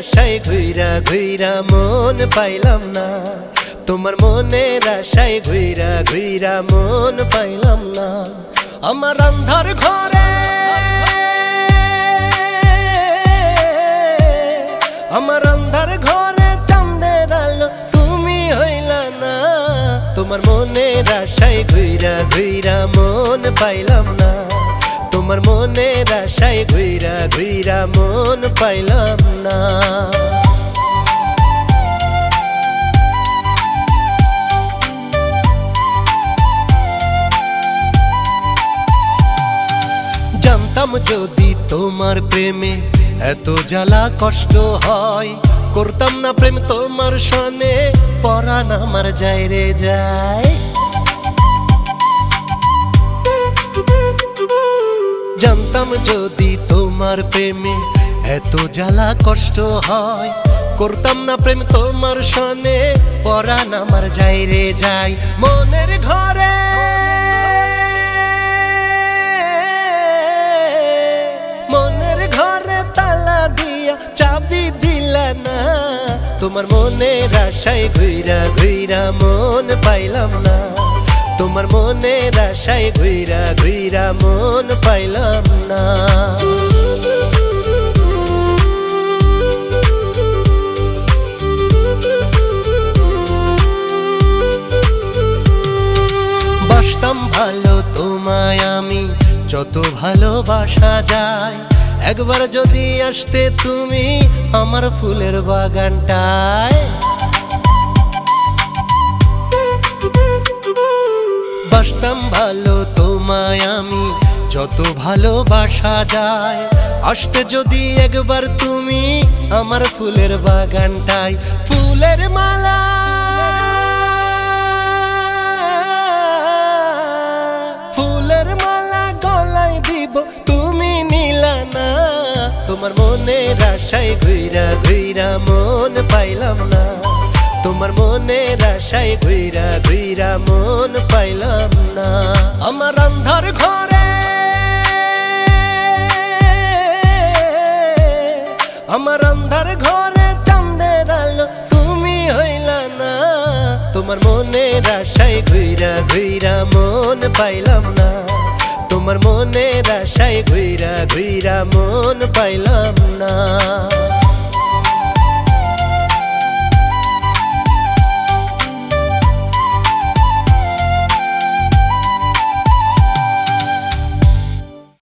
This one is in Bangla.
আশায় ঘুইরা ঘুইরা মন পাইলাম না, তোমার মনের আশায় ঘুইরা ঘুইরা মন পাইলাম না। আমার আন্ধার ঘরে, আমার আন্ধার ঘরে চাঁদের আলো তুমি হইলা না, তোমার মনের আশায় ঘুইরা ঘুইরা মন পাইলাম না, তোমার মনের আশায় ঘুইরা ঘুইরা মন পাইলাম না। জানতাম যদি তোমার প্রেমে এত জ্বালা কষ্ট হয়, করতাম না প্রেম তোমার সনে, পরাণ আমার যায় রে যায়। জানতাম যদি তোমার প্রেমে এত জ্বালা কষ্ট হয়, করতাম না প্রেম তোমার সনে, পরাণ আমার যায় রে যায়। মনের ঘরে, মনের ঘরে তালা দিয়া চাবি দিলা না, তোমার মনের আশায় ঘুইরা ঘুইরা মন পাইলাম না, তোমার মনের আশায় ঘুইরা ঘুইরা মন পাইলাম না। বাসতাম ভালো তোমায় আমি, যত ভালোবাসা যায়, একবার যদি আসতে তুমি আমার ফুলের বাগানটায়। বাসতাম ভালো তোমায় আমি, যত ভালোবাসা যায়, আসতে যদি একবার তুমি আমার ফুলের বাগানটায়। ফুলের মালা, ফুলের মালা গলায় দিব তুমি নিলা না, তোমার মনের আশায় ঘুইরা ঘুইরা মন পাইলাম না, তোমার মনের আশায় ঘুইরা ঘুইরা মন পাইলাম না। আমার আন্ধার ঘরে, আমার আন্ধার ঘরে চাঁদের আলো তুমি হইলা না, তোমার মনের আশায় ঘুইরা ঘুইরা মন পাইলাম না, তোমার মনের আশায় ঘুইরা ঘুইরা মন পাইলাম না।